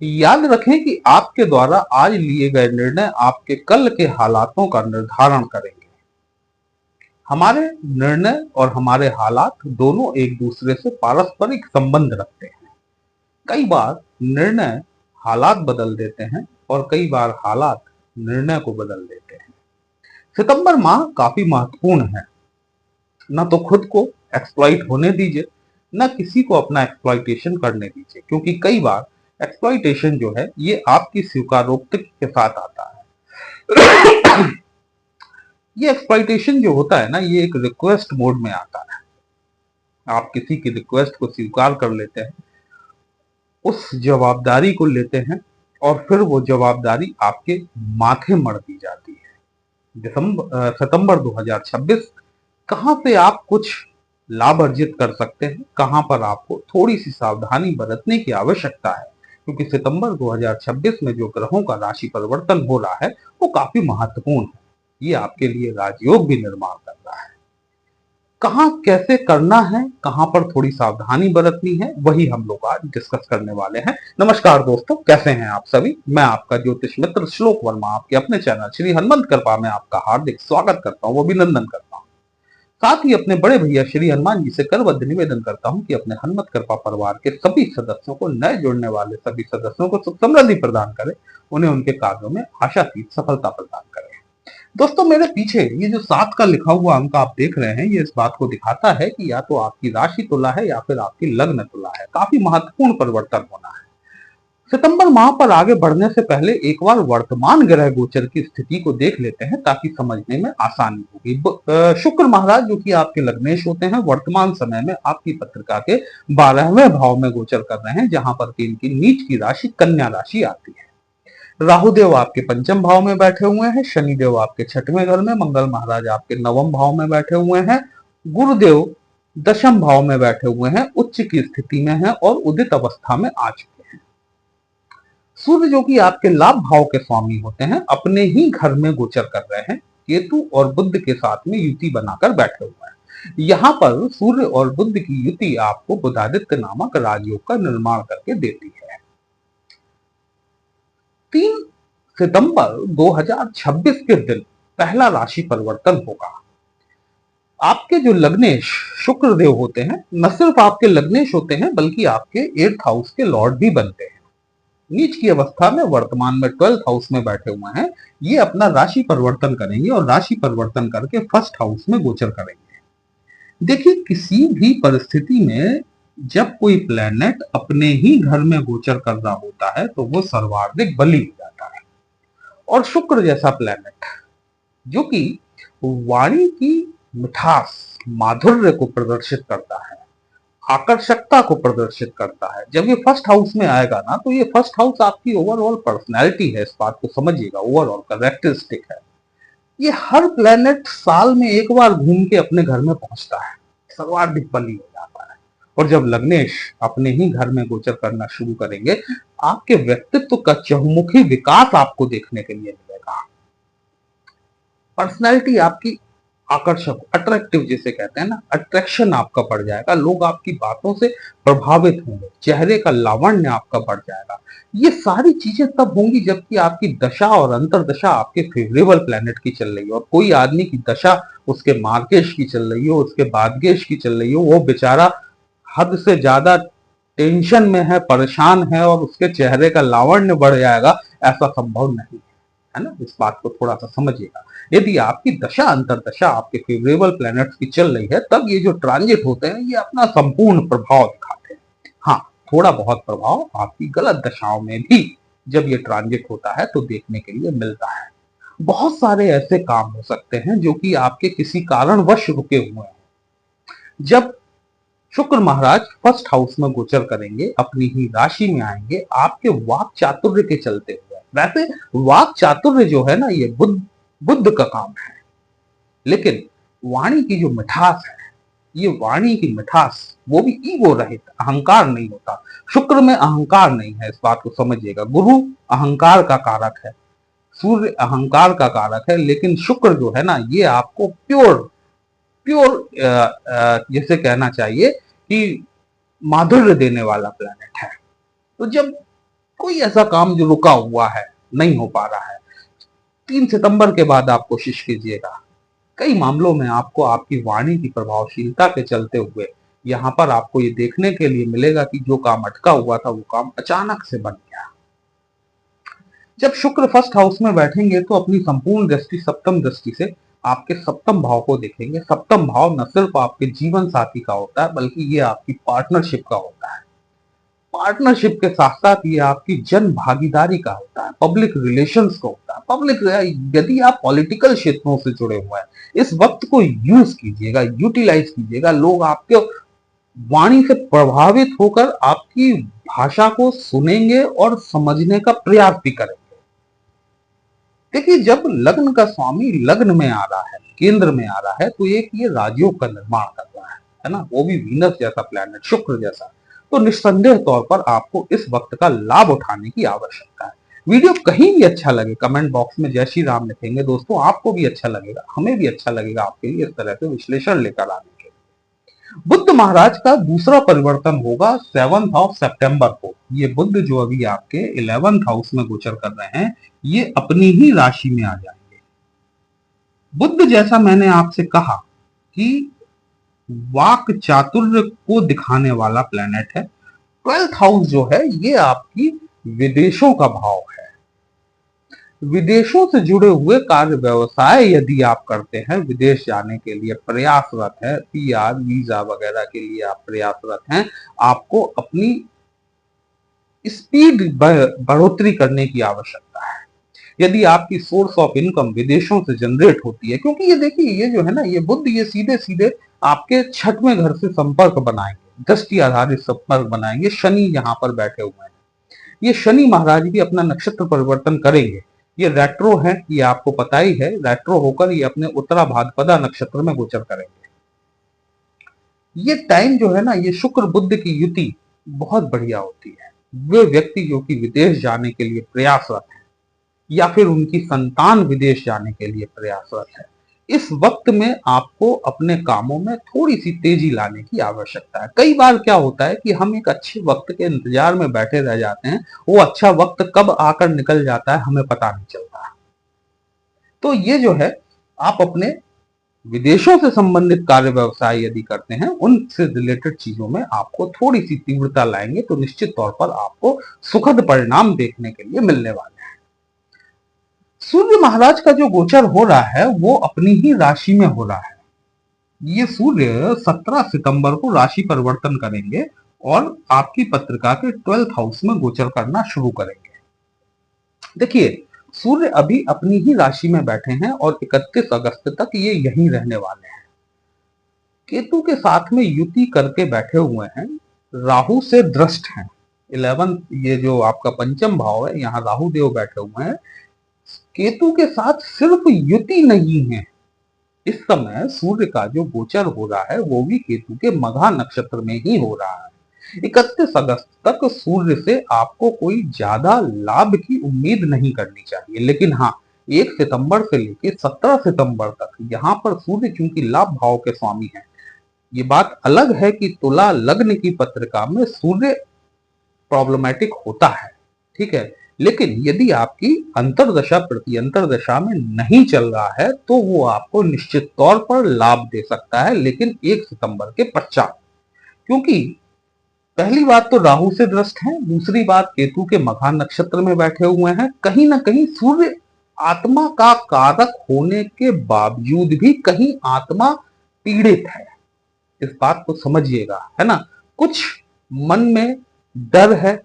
याद रखें कि आपके द्वारा आज लिए गए निर्णय आपके कल के हालातों का निर्धारण करेंगे। हमारे निर्णय और हमारे हालात दोनों एक दूसरे से पारस्परिक संबंध रखते हैं। कई बार निर्णय हालात बदल देते हैं और कई बार हालात निर्णय को बदल देते हैं। सितंबर माह काफी महत्वपूर्ण है। ना तो खुद को एक्सप्लॉइट होने दीजिए, ना किसी को अपना एक्सप्लॉइटेशन करने दीजिए, क्योंकि कई बार एक्सप्लॉइटेशन जो है ये आपकी स्वीकारोक्ति के साथ आता है। ये एक्सप्लॉइटेशन जो होता है ना, ये एक रिक्वेस्ट मोड में आता है। आप किसी की रिक्वेस्ट को स्वीकार कर लेते हैं, उस जवाबदारी को लेते हैं और फिर वो जवाबदारी आपके माथे मढ़ दी जाती है। सितंबर 2026 कहां से आप कुछ लाभ अर्जित कर सकते हैं, कहां पर आपको थोड़ी सी सावधानी बरतने की आवश्यकता है, क्योंकि सितंबर 2026 में जो ग्रहों का राशि परिवर्तन हो रहा है वो काफी महत्वपूर्ण है। ये आपके लिए राजयोग भी निर्माण कर रहा है। कहां कैसे करना है, कहां पर थोड़ी सावधानी बरतनी है, वही हम लोग आज डिस्कस करने वाले हैं। नमस्कार दोस्तों, कैसे हैं आप सभी। मैं आपका ज्योतिष मित्र श्लोक वर्मा आपके अपने चैनल श्री हनुमंत कृपा में आपका हार्दिक स्वागत करता हूं, अभिनंदन करता हूं। साथ ही अपने बड़े भैया श्री हनुमान जी से करबद्ध निवेदन करता हूं कि अपने हनुमत कृपा परिवार के सभी सदस्यों को, नए जुड़ने वाले सभी सदस्यों को सुख समृद्धि प्रदान करें, उन्हें उनके कार्यों में आशातीत सफलता प्रदान करें। दोस्तों, मेरे पीछे ये जो 7 का लिखा हुआ अंक आप देख रहे हैं, ये इस बात को दिखाता है कि या तो आपकी राशि तुला है या फिर आपकी लग्न तुला है। काफी महत्वपूर्ण परिवर्तन होना है। सितंबर माह पर आगे बढ़ने से पहले एक बार वर्तमान ग्रह गोचर की स्थिति को देख लेते हैं, ताकि समझने में आसानी होगी। शुक्र महाराज जो कि आपके लग्नेश होते हैं, वर्तमान समय में आपकी पत्रिका के 12वें भाव में गोचर कर रहे हैं, जहां पर कि इनकी नीच की राशि कन्या राशि आती है। राहुदेव आपके पंचम भाव में बैठे हुए हैं, शनिदेव आपके छठवें घर में, मंगल महाराज आपके नवम भाव में बैठे हुए हैं, गुरुदेव दशम भाव में बैठे हुए हैं, उच्च की स्थिति में हैं और उदित अवस्था में आ चुके हैं। सूर्य जो कि आपके लाभ भाव के स्वामी होते हैं, अपने ही घर में गोचर कर रहे हैं। केतु और बुध के साथ में युति बनाकर बैठे हुए हैं। यहाँ पर सूर्य और बुध की युति आपको बुधादित्य नामक राजयोग का निर्माण करके देती है। 3 सितंबर 2026 के दिन पहला राशि परिवर्तन होगा। आपके जो लग्नेश शुक्र देव होते हैं, न सिर्फ आपके लग्नेश होते हैं बल्कि आपके 8th हाउस के लॉर्ड भी बनते हैं। नीच की अवस्था में वर्तमान में 12th हाउस में बैठे हुए हैं। ये अपना राशि परिवर्तन करेंगे और राशि परिवर्तन करके 1st हाउस में गोचर करेंगे। देखिए, किसी भी परिस्थिति में जब कोई प्लेनेट अपने ही घर में गोचर कर रहा होता है तो वो सर्वाधिक बली हो जाता है। और शुक्र जैसा प्लेनेट जो कि वाणी की मिठास, माधुर्य को प्रदर्शित करता है, आकर्षकता को प्रदर्शित करता है, जब ये 1st हाउस में आएगा ना, तो ये 1st हाउस आपकी ओवरऑल पर्सनैलिटी है। इस बात को समझिएगा, ओवरऑल कैरेक्टरिस्टिक है। ये हर प्लेनेट साल में एक बार घूम के अपने घर में पहुंचता है, सर्वाधिक बली हो जाता है। और जब लग्नेश अपने ही घर में गोचर करना शुरू करेंगे, आपके व्यक्तित्व का चहुमुखी विकास आपको देखने के लिए मिलेगा। पर्सनैलिटी आपकी आकर्षक, अट्रैक्टिव जिसे कहते हैं ना, अट्रैक्शन आपका बढ़ जाएगा। लोग आपकी बातों से प्रभावित होंगे, चेहरे का लावण्य आपका बढ़ जाएगा। ये सारी चीजें तब होंगी जबकि आपकी दशा और अंतरदशा आपके फेवरेबल प्लेनेट की चल रही हो। और कोई आदमी की दशा उसके मार्गेश की चल रही हो, उसके बादगेश की चल रही हो, वो बेचारा हद से ज्यादा टेंशन में है, परेशान है और उसके चेहरे का लावण्य बढ़ जाएगा, ऐसा संभव नहीं है ना। इस बात को थोड़ा सा समझिएगा। यदि आपकी दशा अंतरदशा आपके फेवरेबल प्लैनेट्स की चल रही है, तब ये जो ट्रांजिट होते हैं ये अपना संपूर्ण प्रभाव दिखाते हैं। हाँ, थोड़ा बहुत प्रभाव आपकी गलत दशाओं में भी जब ये ट्रांजिट होता है तो देखने के लिए मिलता है। बहुत सारे ऐसे काम हो सकते हैं जो कि आपके किसी कारणवश रुके हुए हैं। जब शुक्र महाराज 1st हाउस में गोचर करेंगे, अपनी ही राशि में आएंगे, आपके वाक चातुर्य के चलते हुए। वैसे वाक चातुर्य जो है ना, ये बुद्ध का काम है, लेकिन वाणी की जो मिठास है, ये वाणी की मिठास, वो भी ईगो रहित, अहंकार नहीं होता। शुक्र में अहंकार नहीं है, इस बात को समझिएगा। गुरु अहंकार का कारक है, सूर्य अहंकार का कारक है, लेकिन शुक्र जो है ना, ये आपको प्योर प्योर जैसे कहना चाहिए कि माधुर्य देने वाला प्लेनेट है। तो जब कोई ऐसा काम जो रुका हुआ है, नहीं हो पा रहा है, 3 सितंबर के बाद आप कोशिश कीजिएगा। कई मामलों में आपको आपकी वाणी की प्रभावशीलता के चलते हुए यहाँ पर आपको ये देखने के लिए मिलेगा कि जो काम अटका हुआ था वो काम अचानक से बन गया। जब शुक्र फर्स्ट हाउस में बैठेंगे तो अपनी संपूर्ण दृष्टि सप्तम दृष्टि से आपके सप्तम भाव को देखेंगे। सप्तम भाव न सिर्फ आपके जीवन साथी का होता है बल्कि ये आपकी पार्टनरशिप का होता है। पार्टनरशिप के साथ साथ ये आपकी जन भागीदारी का होता है, पब्लिक रिलेशंस का होता है। यदि आप पॉलिटिकल क्षेत्रों से जुड़े हुए हैं, इस वक्त को यूज कीजिएगा, यूटिलाइज कीजिएगा। लोग आपके वाणी से प्रभावित होकर आपकी भाषा को सुनेंगे और समझने का प्रयास भी करेंगे। देखिए, जब लग्न का स्वामी लग्न में आ रहा है, केंद्र में आ रहा है, तो एक ये राजयोग का निर्माण कर रहा है ना, वो भी वीनस जैसा प्लैनेट, शुक्र जैसा। तो निस्संदेह तौर पर आपको इस वक्त का लाभ उठाने की आवश्यकता है। वीडियो कहीं भी अच्छा लगे कमेंट बॉक्स में जय श्री राम लिखेंगे दोस्तों, आपको भी अच्छा लगेगा, हमें भी अच्छा लगेगा आपके लिए इस तरह से विश्लेषण लेकर आने के। बुद्ध महाराज का दूसरा परिवर्तन होगा 7 सितंबर को। ये बुद्ध जो अभी आपके 11th हाउस में गोचर कर रहे हैं, ये अपनी ही राशि में आ जाएंगे। बुद्ध, जैसा मैंने आपसे कहा कि वाक चातुर्य को दिखाने वाला प्लेनेट है। 12th हाउस जो है ये आपकी विदेशों का भाव है। विदेशों से जुड़े हुए कार्य व्यवसाय यदि आप करते हैं, विदेश जाने के लिए प्रयासरत है, पीआर वीजा वगैरह के लिए आप प्रयासरत हैं, आपको अपनी स्पीड बढ़ोतरी करने की आवश्यकता है। यदि आपकी सोर्स ऑफ इनकम विदेशों से जनरेट होती है, क्योंकि ये देखिए, ये जो है ना, ये बुद्ध ये सीधे सीधे आपके 6वें घर से संपर्क बनाएंगे, दृष्टि आधारित संपर्क बनाएंगे। शनि यहाँ पर बैठे हुए हैं, ये शनि महाराज भी अपना नक्षत्र परिवर्तन करेंगे। ये रेट्रो है, ये आपको पता ही है, रेट्रो होकर ये अपने उत्तरा भाद्रपदा नक्षत्र में गोचर करेंगे। ये टाइम जो है ना, ये शुक्र बुद्ध की युति बहुत बढ़िया होती है। वे व्यक्ति जो कि विदेश जाने के लिए प्रयासरत है या फिर उनकी संतान विदेश जाने के लिए प्रयासरत है, इस वक्त में आपको अपने कामों में थोड़ी सी तेजी लाने की आवश्यकता है। कई बार क्या होता है कि हम एक अच्छे वक्त के इंतजार में बैठे रह जाते हैं, वो अच्छा वक्त कब आकर निकल जाता है हमें पता नहीं चलता। तो ये जो है, आप अपने विदेशों से संबंधित कार्य व्यवसाय यदि करते हैं, उनसे रिलेटेड चीजों में आपको थोड़ी सी तीव्रता लाएंगे तो निश्चित तौर पर आपको सुखद परिणाम देखने के लिए मिलने वाले हैं। सूर्य महाराज का जो गोचर हो रहा है वो अपनी ही राशि में हो रहा है। ये सूर्य 17 सितंबर को राशि परिवर्तन करेंगे और आपकी पत्रिका के 12th हाउस में गोचर करना शुरू करेंगे। देखिए, सूर्य अभी अपनी ही राशि में बैठे हैं और 31 अगस्त तक ये यहीं रहने वाले हैं। केतु के साथ में युति करके बैठे हुए हैं, राहु से दृष्ट हैं। 11 ये जो आपका पंचम भाव है, यहाँ राहु देव बैठे हुए हैं। केतु के साथ सिर्फ युति नहीं है, इस समय सूर्य का जो गोचर हो रहा है वो भी केतु के मघा नक्षत्र में ही हो रहा है। 31 अगस्त तक सूर्य से आपको कोई ज्यादा लाभ की उम्मीद नहीं करनी चाहिए, लेकिन हाँ, 1 सितंबर से लेकर 17 सितंबर तक यहाँ पर सूर्य चूंकि लाभ भाव के स्वामी हैं। ये बात अलग है कि तुला लग्न की पत्रिका में सूर्य प्रॉब्लमैटिक होता है, ठीक है, लेकिन यदि आपकी अंतरदशा प्रति अंतरदशा में नहीं चल रहा है तो वो आपको निश्चित तौर पर लाभ दे सकता है, लेकिन 1 सितंबर के पश्चात। क्योंकि पहली बात तो राहु से दृष्ट है, दूसरी बात केतु के मघा नक्षत्र में बैठे हुए हैं। कहीं ना कहीं सूर्य आत्मा का कारक होने के बावजूद भी कहीं आत्मा पीड़ित है, इस बात को समझिएगा, है ना। कुछ मन में डर है,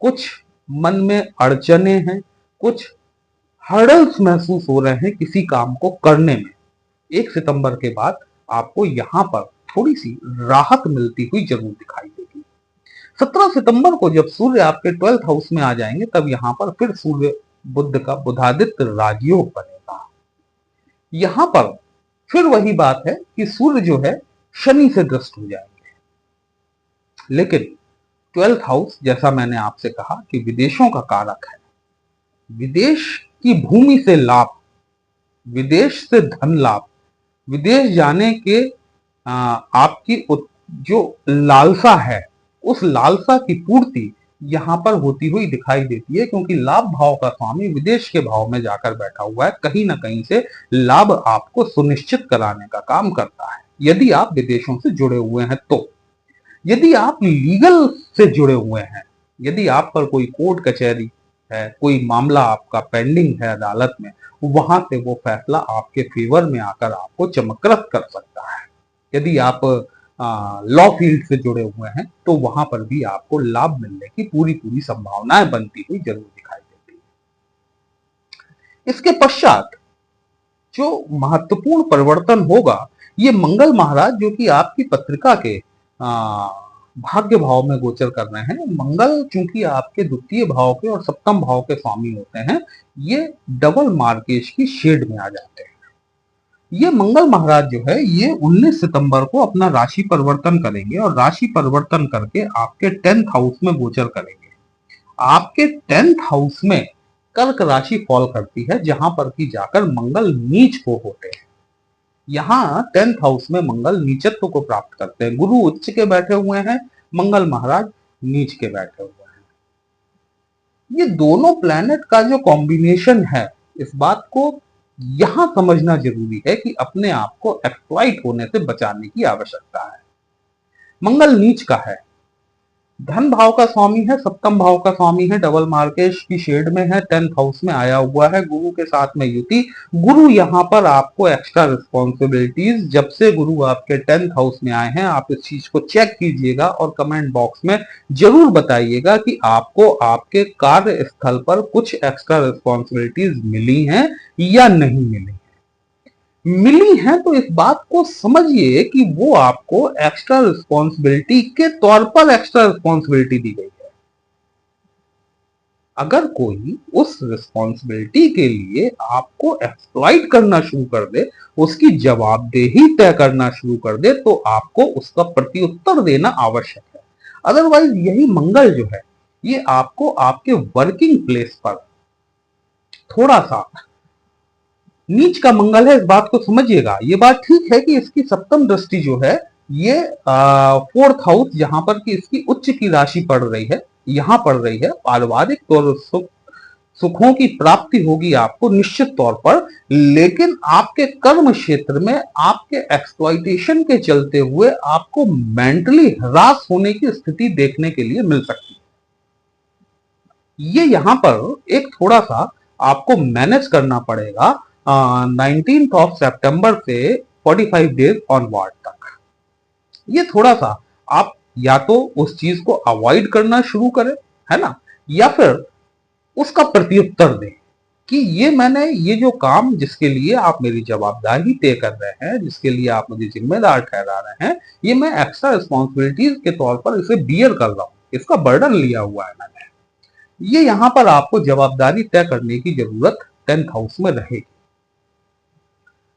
कुछ मन में अड़चने हैं, कुछ हर्डल्स महसूस हो रहे हैं किसी काम को करने में। 1 सितंबर के बाद आपको यहां पर थोड़ी सी राहत मिलती हुई जरूर दिखाई देगी। 17 सितंबर को जब सूर्य आपके 12th हाउस में आ जाएंगे, तब यहां पर फिर सूर्य बुध का बुधादित्य राजयोग बनेगा। यहां पर फिर वही बात है कि सूर्य जो है शनि से ग्रस्त हो जाएंगे, लेकिन 12th हाउस, जैसा मैंने आपसे कहा कि विदेशों का कारक है, विदेश की भूमि से लाभ, विदेश से धन लाभ, विदेश जाने के आपकी जो लालसा है, उस लालसा की पूर्ति यहां पर होती हुई दिखाई देती है, क्योंकि लाभ भाव का स्वामी विदेश के भाव में जाकर बैठा हुआ है, कहीं ना कहीं से लाभ आपको सुनिश्चित कराने का काम करता है यदि आप विदेशों से जुड़े हुए हैं। तो यदि आप लीगल से जुड़े हुए हैं, यदि आप पर कोई कोर्ट कचहरी है, कोई मामला आपका पेंडिंग है अदालत में, वहां से वो फैसला आपके फेवर में आकर आपको चमकरस कर सकता है। यदि आप लॉ फील्ड से जुड़े हुए हैं तो वहां पर भी आपको लाभ मिलने की पूरी पूरी संभावनाएं बनती हुई जरूर दिखाई देती है। इसके पश्चात जो महत्वपूर्ण परिवर्तन होगा, ये मंगल महाराज जो कि आपकी पत्रिका के भाग्य भाव में गोचर कर रहे हैं। मंगल चूंकि आपके द्वितीय भाव के और सप्तम भाव के स्वामी होते हैं, ये डबल मार्केश की शेड में आ जाते हैं। ये मंगल महाराज जो है ये 19 सितंबर को अपना राशि परिवर्तन करेंगे और राशि परिवर्तन करके आपके 10th हाउस में गोचर करेंगे। आपके 10th हाउस में कर्क राशि फॉल करती है, जहां पर की जाकर मंगल नीच को होते हैं। यहाँ 10th हाउस में मंगल नीचत्व को प्राप्त करते हैं। गुरु उच्च के बैठे हुए हैं, मंगल महाराज नीच के बैठे हुए हैं। ये दोनों प्लैनेट का जो कॉम्बिनेशन है, इस बात को यहां समझना जरूरी है कि अपने आप को एक्सप्लॉइट होने से बचाने की आवश्यकता है। मंगल नीच का है, धन भाव का स्वामी है, सप्तम भाव का स्वामी है, डबल मार्केश की शेड में है, 10th हाउस में आया हुआ है, गुरु के साथ में युति। गुरु यहाँ पर आपको एक्स्ट्रा रिस्पॉन्सिबिलिटीज, जब से गुरु आपके 10th हाउस में आए हैं, आप इस चीज को चेक कीजिएगा और कमेंट बॉक्स में जरूर बताइएगा कि आपको आपके कार्य स्थल पर कुछ एक्स्ट्रा रिस्पॉन्सिबिलिटीज मिली हैं या नहीं मिली। मिली है तो इस बात को समझिए कि वो आपको एक्स्ट्रा रिस्पॉन्सिबिलिटी के तौर पर एक्स्ट्रा रिस्पॉन्सिबिलिटी दी गई है। अगर कोई उस रिस्पॉन्सिबिलिटी के लिए आपको एक्सप्लॉइट करना शुरू कर दे, उसकी जवाबदेही तय करना शुरू कर दे, तो आपको उसका प्रत्युत्तर देना आवश्यक है। अदरवाइज यही मंगल जो है ये आपको आपके वर्किंग प्लेस पर थोड़ा सा नीच का मंगल है, इस बात को समझिएगा। ये बात ठीक है कि इसकी सप्तम दृष्टि जो है ये 4th हाउस जहां पर कि इसकी उच्च की राशि पड़ रही है, यहां पड़ रही है। पारिवारिक तौर सुखों की प्राप्ति होगी आपको निश्चित तौर पर, लेकिन आपके कर्म क्षेत्र में आपके एक्सप्लॉइटेशन के चलते हुए आपको मेंटली हरास होने की स्थिति देखने के लिए मिल सकती है। ये यहां पर एक थोड़ा सा आपको मैनेज करना पड़ेगा 19th ऑफ सितंबर से 45 डेज ऑनवर्ड तक। ये थोड़ा सा आप या तो उस चीज को अवॉइड करना शुरू करें, है ना, या फिर उसका प्रत्युत्तर दें कि ये जो काम जिसके लिए आप मेरी जवाबदारी तय कर रहे हैं, जिसके लिए आप मुझे जिम्मेदार ठहरा रहे हैं, ये मैं एक्स्ट्रा रिस्पॉन्सिबिलिटीज के तौर पर इसे बियर कर रहा हूं, इसका बर्डन लिया हुआ है मैंने। ये यहां पर आपको जवाबदारी तय करने की जरूरत 10th हाउस में रहेगी।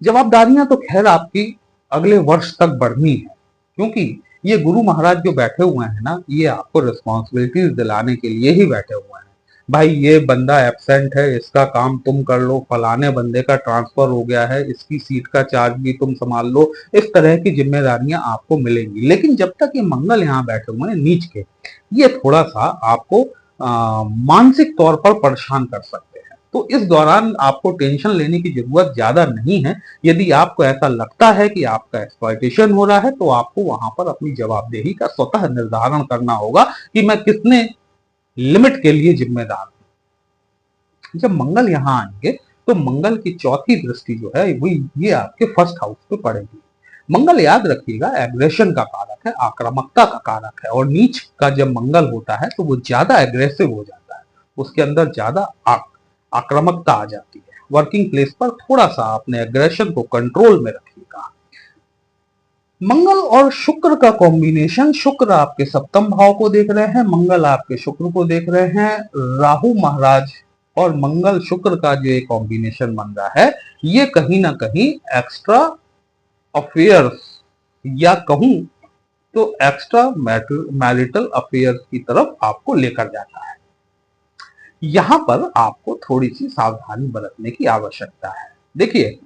जवाबदारियां तो खैर आपकी अगले वर्ष तक बढ़नी है, क्योंकि ये गुरु महाराज जो बैठे हुए हैं ना, ये आपको रिस्पॉन्सिबिलिटीज दिलाने के लिए ही बैठे हुए हैं। भाई ये बंदा एब्सेंट है, इसका काम तुम कर लो, फलाने बंदे का ट्रांसफर हो गया है, इसकी सीट का चार्ज भी तुम संभाल लो, इस तरह की जिम्मेदारियां आपको मिलेंगी। लेकिन जब तक ये मंगल यहाँ बैठे हुए हैं नीच के, ये थोड़ा सा आपको मानसिक तौर पर परेशान कर सकते हैं। तो इस दौरान आपको टेंशन लेने की जरूरत ज्यादा नहीं है। यदि आपको ऐसा लगता है कि आपका एक्सप्लॉइटेशन हो रहा है, तो आपको वहां पर अपनी जवाबदेही का स्वतः निर्धारण करना होगा कि मैं कितने लिमिट के लिए जिम्मेदार हूं। जब मंगल यहां आएंगे तो मंगल की चौथी दृष्टि जो है वो ये आपके फर्स्ट हाउस पे पड़ेगी। मंगल याद रखिएगा एग्रेशन का कारक है, आक्रामकता का कारक है, और नीच का जब मंगल होता है तो वो ज्यादा एग्रेसिव हो जाता है, उसके अंदर ज्यादा आक्रामकता आ जाती है। वर्किंग प्लेस पर थोड़ा सा अपने एग्रेशन को कंट्रोल में रखिएगा। मंगल और शुक्र का कॉम्बिनेशन, शुक्र आपके सप्तम भाव को देख रहे हैं, मंगल आपके शुक्र को देख रहे हैं। राहु महाराज और मंगल शुक्र का जो एक कॉम्बिनेशन बन रहा है, ये कहीं ना कहीं एक्स्ट्रा अफेयर्स या कहूं तो एक्स्ट्रा मैरिटल अफेयर्स की तरफ आपको लेकर जाता है। यहां पर आपको थोड़ी सी सावधानी बरतने की आवश्यकता है। देखिए,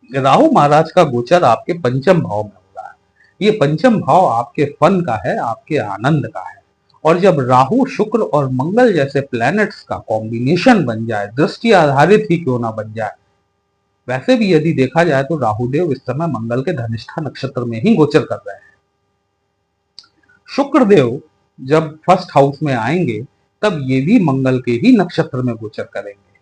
राहु महाराज का गोचर आपके पंचम भाव में हो रहा है। ये पंचम भाव आपके फन का है, आपके आनंद का है, और जब राहु, शुक्र और मंगल जैसे प्लैनेट्स का कॉम्बिनेशन बन जाए, दृष्टि आधारित ही क्यों ना बन जाए, वैसे भी यदि देखा जाए तो राहुदेव इस समय मंगल के धनिष्ठा नक्षत्र में ही गोचर कर रहे हैं। शुक्रदेव जब फर्स्ट हाउस में आएंगे तब ये भी मंगल के ही नक्षत्र में गोचर करेंगे।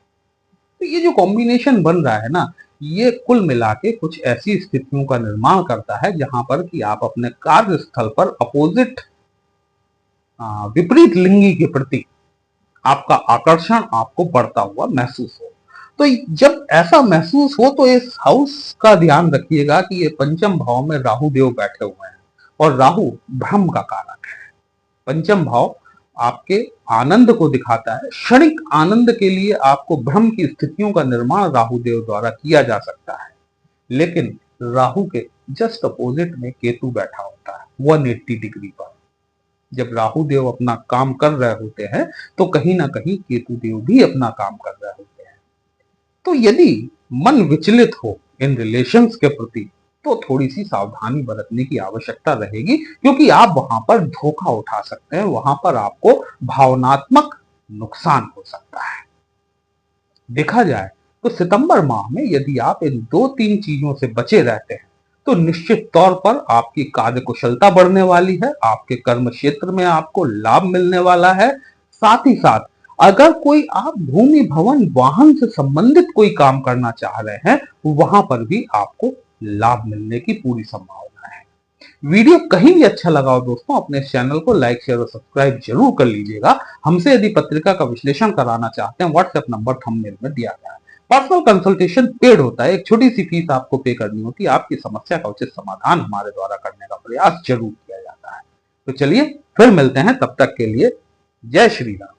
तो ये जो कॉम्बिनेशन बन रहा है ना, ये कुल मिला के कुछ ऐसी स्थितियों का निर्माण करता है जहां पर कि आप अपने कार्यस्थल पर अपोजिट, विपरीत लिंगी के प्रति आपका आकर्षण आपको बढ़ता हुआ महसूस हो। तो जब ऐसा महसूस हो तो इस हाउस का ध्यान रखिएगा कि ये पंचम भाव में राहु देव बैठे हुए हैं और राहु भ्रम का कारक है। पंचम भाव आपके आनंद को दिखाता है। क्षणिक आनंद के लिए आपको भ्रम की स्थितियों का निर्माण राहु देव द्वारा किया जा सकता है, लेकिन राहु के जस्ट अपोजिट में केतु बैठा होता है 180 डिग्री पर। जब राहु देव अपना काम कर रहे होते हैं तो कहीं ना कहीं केतु देव भी अपना काम कर रहे होते हैं। तो यदि मन विचलित हो इन रिलेशंस के प्रति तो थोड़ी सी सावधानी बरतने की आवश्यकता रहेगी, क्योंकि आप वहां पर धोखा उठा सकते हैं, वहां पर आपको भावनात्मक नुकसान हो सकता है। देखा जाए तो सितंबर माह में यदि आप इन 2-3 चीजों से बचे रहते हैं तो निश्चित तौर पर आपकी कार्य कुशलता बढ़ने वाली है, आपके कर्म क्षेत्र में आपको लाभ मिलने वाला है। साथ ही साथ अगर कोई आप भूमि, भवन, वाहन से संबंधित कोई काम करना चाह रहे हैं, वहां पर भी आपको लाभ मिलने की पूरी संभावना है। वीडियो कहीं भी अच्छा लगा हो दोस्तों, अपने चैनल को लाइक, शेयर और सब्सक्राइब जरूर कर लीजिएगा। हमसे यदि पत्रिका का विश्लेषण कराना चाहते हैं, व्हाट्सएप नंबर थंबनेल में दिया गया है। पर्सनल कंसल्टेशन पेड होता है, एक छोटी सी फीस आपको पे करनी होती है। आपकी समस्या का उचित समाधान हमारे द्वारा करने का प्रयास जरूर किया जाता है। तो चलिए फिर मिलते हैं, तब तक के लिए जय श्री राम।